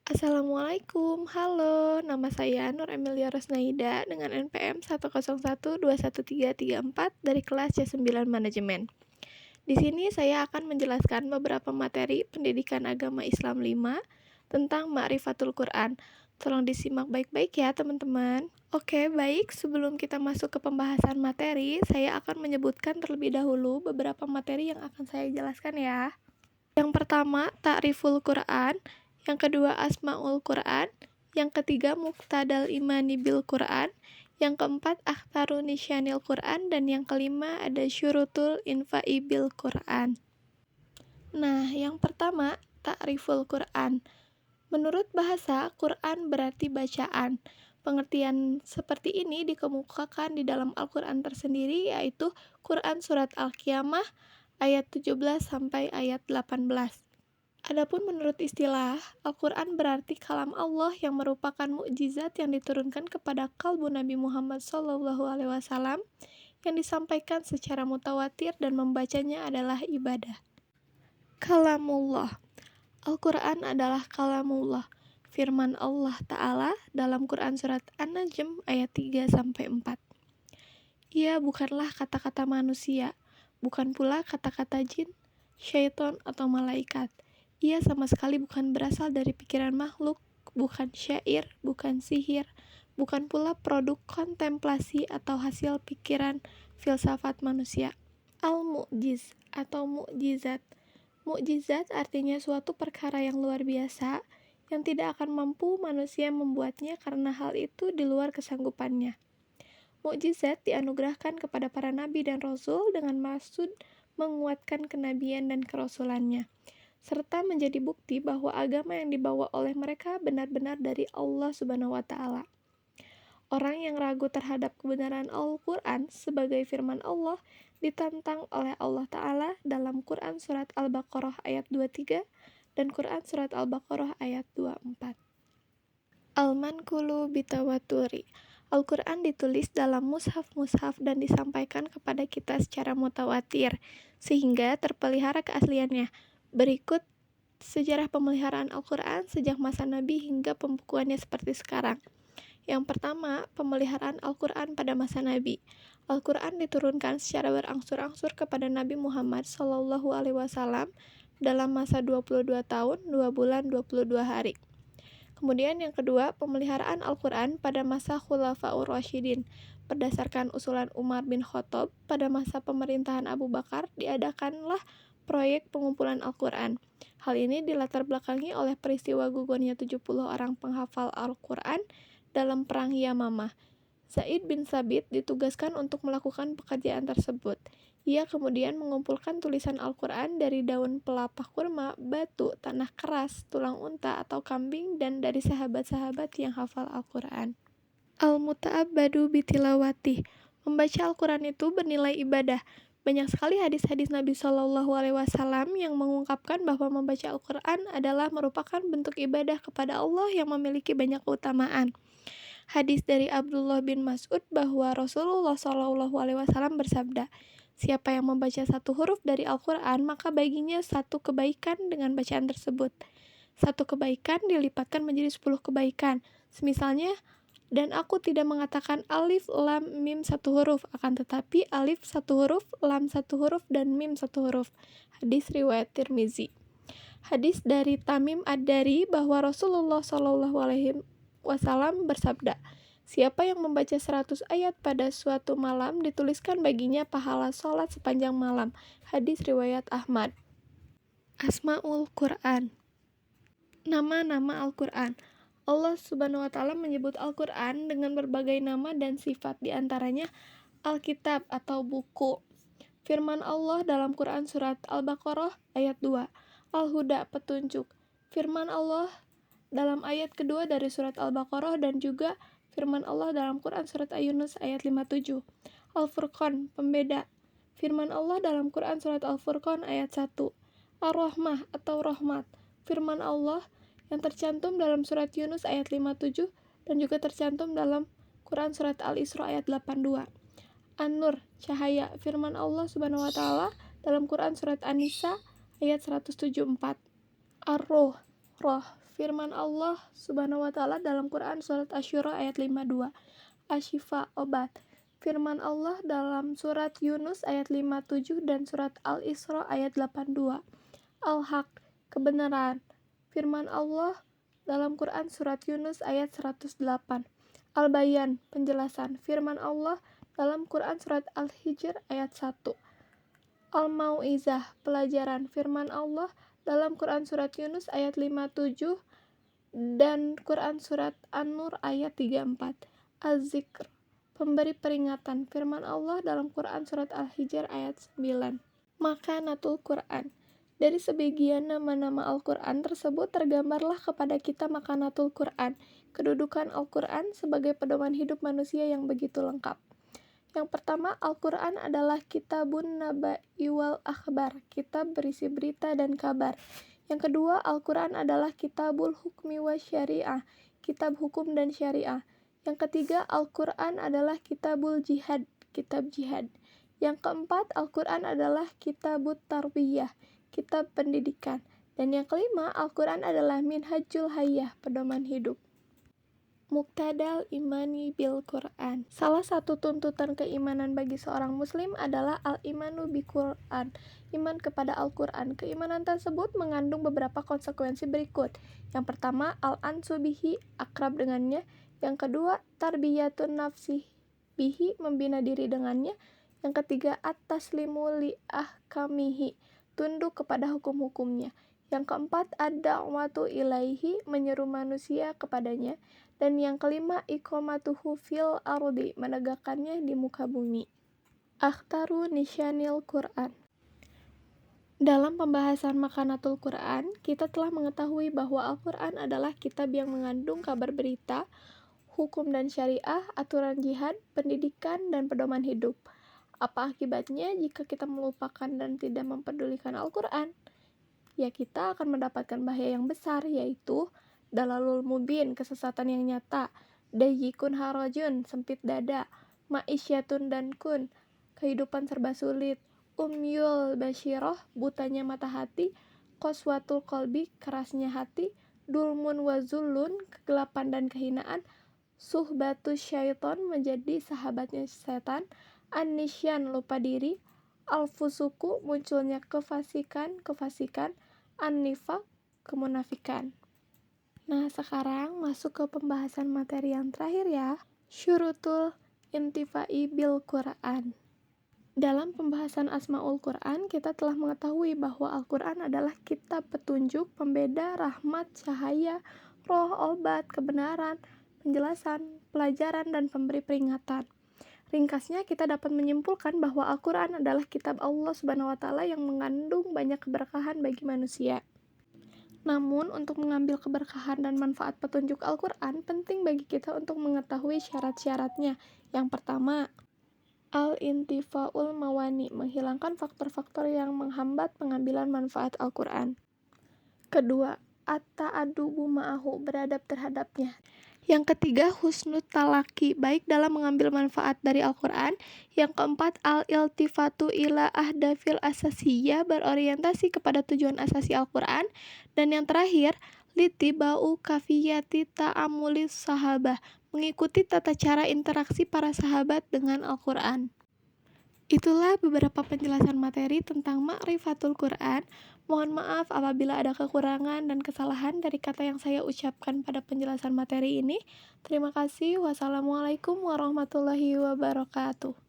Assalamualaikum, halo, nama saya Nur Emilia Rosnaida dengan NPM 101213334 dari kelas C9 Manajemen. Di sini saya akan menjelaskan beberapa materi pendidikan agama Islam 5 tentang Ma'rifatul Quran. Tolong disimak baik-baik ya teman-teman. Oke, baik, sebelum kita masuk ke pembahasan materi, saya akan menyebutkan terlebih dahulu beberapa materi yang akan saya jelaskan ya. Yang pertama, Ta'riful Quran. Yang kedua, Asmaul Quran. Yang ketiga, Muqtadal Imani bil Quran. Yang keempat, Akhtaru Nisyanil Quran. Dan yang kelima, ada Syurutul Infa'i bil Quran. Nah, yang pertama, Ta'riful Quran. Menurut bahasa, Quran berarti bacaan. Pengertian seperti ini dikemukakan di dalam Al-Quran tersendiri, yaitu Quran Surat Al-Qiyamah ayat 17 sampai ayat 18. Adapun menurut istilah, Al-Quran berarti kalam Allah yang merupakan mukjizat yang diturunkan kepada kalbu Nabi Muhammad SAW yang disampaikan secara mutawatir dan membacanya adalah ibadah. Kalamullah. Al-Quran adalah kalamullah, firman Allah Ta'ala dalam Quran Surat An-Najm ayat 3-4. Ia bukanlah kata-kata manusia, bukan pula kata-kata jin, syaitan, atau malaikat. Ia sama sekali bukan berasal dari pikiran makhluk, bukan syair, bukan sihir, bukan pula produk kontemplasi atau hasil pikiran filsafat manusia. Al-Mu'jiz atau mukjizat. Mukjizat artinya suatu perkara yang luar biasa yang tidak akan mampu manusia membuatnya karena hal itu di luar kesanggupannya. Mukjizat dianugerahkan kepada para nabi dan rasul dengan maksud menguatkan kenabian dan kerasulannya, serta menjadi bukti bahwa agama yang dibawa oleh mereka benar-benar dari Allah Subhanahu wa Ta'ala. Orang yang ragu terhadap kebenaran Al-Quran sebagai firman Allah ditantang oleh Allah Ta'ala dalam Quran Surat Al-Baqarah ayat 23 dan Quran Surat Al-Baqarah ayat 24. Al-Manqulu bitawaturi. Al-Quran ditulis dalam mushaf-mushaf dan disampaikan kepada kita secara mutawatir, sehingga terpelihara keasliannya. Berikut sejarah pemeliharaan Al-Quran sejak masa Nabi hingga pembukuannya seperti sekarang. Yang pertama, pemeliharaan Al-Quran pada masa Nabi. Al-Quran diturunkan secara berangsur-angsur kepada Nabi Muhammad SAW dalam masa 22 tahun, 2 bulan, 22 hari. Kemudian yang kedua, pemeliharaan Al-Quran pada masa Khulafaur Rasyidin. Berdasarkan usulan Umar bin Khattab, pada masa pemerintahan Abu Bakar diadakanlah proyek pengumpulan Al-Quran. Hal ini dilatar belakangi oleh peristiwa gugurnya 70 orang penghafal Al-Quran dalam Perang Yamamah. Zaid bin Sabit ditugaskan untuk melakukan pekerjaan tersebut. Ia kemudian mengumpulkan tulisan Al-Quran dari daun pelepah kurma, batu, tanah keras, tulang unta atau kambing, dan dari sahabat-sahabat yang hafal Al-Quran. Al-Muta'abbadu bitilawati. Membaca Al-Quran itu bernilai ibadah. Banyak sekali hadis-hadis Nabi SAW yang mengungkapkan bahwa membaca Al-Quran adalah merupakan bentuk ibadah kepada Allah yang memiliki banyak keutamaan. Hadis dari Abdullah bin Mas'ud bahwa Rasulullah SAW bersabda, siapa yang membaca satu huruf dari Al-Quran, maka baginya satu kebaikan dengan bacaan tersebut. Satu kebaikan dilipatkan menjadi 10 kebaikan. Semisalnya, dan aku tidak mengatakan alif, lam, mim satu huruf, akan tetapi alif satu huruf, lam satu huruf, dan mim satu huruf. Hadis riwayat Tirmizi. Hadis dari Tamim Ad-Dari bahwa Rasulullah SAW bersabda, siapa yang membaca 100 ayat pada suatu malam dituliskan baginya pahala sholat sepanjang malam. Hadis riwayat Ahmad. Asmaul Quran. Nama-nama Al-Quran. Allah Subhanahu wa Ta'ala menyebut Al-Quran dengan berbagai nama dan sifat, diantaranya Alkitab atau buku. Firman Allah dalam Quran Surat Al-Baqarah ayat 2, Al-Huda, petunjuk. Firman Allah dalam ayat kedua dari Surat Al-Baqarah dan juga firman Allah dalam Quran Surat Yunus ayat 57, Al-Furqan, pembeda. Firman Allah dalam Quran Surat Al-Furqan ayat 1, Ar-Rahmah atau rahmat. Firman Allah yang tercantum dalam Surat Yunus ayat 57 dan juga tercantum dalam Quran Surat Al-Isra ayat 82. An-Nur, cahaya. Firman Allah Subhanahu wa Ta'ala dalam Quran Surat An-Nisa ayat 174. Ar-Ruh, roh. Firman Allah Subhanahu wa taala dalam Quran surat Asy-Syura ayat 52. Asy-Syifa, obat. Firman Allah dalam surat Yunus ayat 57 dan surat Al-Isra ayat 82. Al-Haq, kebenaran. Firman Allah dalam Quran surat Yunus ayat 108. Al-Bayan, penjelasan. Firman Allah dalam Quran surat Al-Hijr ayat 1. Al-Mau'izah, pelajaran. Firman Allah dalam Quran surat Yunus ayat 57 dan Quran surat An-Nur ayat 34. Az-Zikr, pemberi peringatan. Firman Allah dalam Quran surat Al-Hijr ayat 9. Makanatul Quran. Dari sebagian nama-nama Al-Quran tersebut tergambarlah kepada kita makanatul Quran, kedudukan Al-Quran sebagai pedoman hidup manusia yang begitu lengkap. Yang pertama, Al-Quran adalah kitabun naba'i wal akhbar, kitab berisi berita dan kabar. Yang kedua, Al-Quran adalah kitabul hukmi wa syariah, kitab hukum dan syariah. Yang ketiga, Al-Quran adalah kitabul jihad, kitab jihad. Yang keempat, Al-Quran adalah kitabut tarbiyah, kitab pendidikan. Dan yang kelima, Al-Quran adalah minhajul hayyah, pedoman hidup. Muqtadal imani bil Quran. Salah satu tuntutan keimanan bagi seorang muslim adalah al-imanu bi Quran, iman kepada Al-Quran. Keimanan tersebut mengandung beberapa konsekuensi berikut. Yang pertama, al-ansu bihi, akrab dengannya. Yang kedua, tarbiyatun nafsi bihi, membina diri dengannya. Yang ketiga, at-taslimu li ahkamihi, tunduk kepada hukum-hukumnya. Yang keempat, ad-da'watu ilaihi, menyeru manusia kepadanya. Dan yang kelima, iqamatuhu fil ardi, menegakkannya di muka bumi. Akhtaru nisyanil Quran. Dalam pembahasan makanatul Quran, kita telah mengetahui bahwa Al-Quran adalah kitab yang mengandung kabar berita, hukum dan syariah, aturan jihad, pendidikan, dan pedoman hidup. Apa akibatnya jika kita melupakan dan tidak mempedulikan Al-Quran? Ya, kita akan mendapatkan bahaya yang besar, yaitu dalalul mubin, kesesatan yang nyata, dayyikun harajun, sempit dada, ma'isyatun dan kun, kehidupan serba sulit, umyul basyirah, butanya mata hati, qaswatul qalbi, kerasnya hati, dulmun wazulun, kegelapan dan kehinaan, suhbatus syaiton, menjadi sahabatnya setan, an-nisyan, lupa diri, al-fusuku, munculnya kefasikan, an-nifaq, kemunafikan. Nah, sekarang masuk ke pembahasan materi yang terakhir ya, syurutul intifa'i bil Quran. Dalam pembahasan Asmaul Quran, kita telah mengetahui bahwa Al-Quran adalah kitab petunjuk, pembeda, rahmat, cahaya, roh, obat, kebenaran, penjelasan, pelajaran, dan pemberi peringatan. Ringkasnya, kita dapat menyimpulkan bahwa Al-Quran adalah kitab Allah Subhanahu wa taala yang mengandung banyak keberkahan bagi manusia. Namun, untuk mengambil keberkahan dan manfaat petunjuk Al-Quran, penting bagi kita untuk mengetahui syarat-syaratnya. Yang pertama, al-intifa'ul mawani, menghilangkan faktor-faktor yang menghambat pengambilan manfaat Al-Quran. Kedua, at-ta'adubu ma'ahu, beradab terhadapnya. Yang ketiga, husnut talaki, baik dalam mengambil manfaat dari Al-Quran. Yang keempat, al-iltifatu ila ahdafil asasiyah, berorientasi kepada tujuan asasi Al-Quran. Dan yang terakhir, litibau kafiyati ta'amulis sahabah, mengikuti tata cara interaksi para sahabat dengan Al-Quran. Itulah beberapa penjelasan materi tentang Ma'rifatul Quran. Mohon maaf apabila ada kekurangan dan kesalahan dari kata yang saya ucapkan pada penjelasan materi ini. Terima kasih. Wassalamualaikum warahmatullahi wabarakatuh.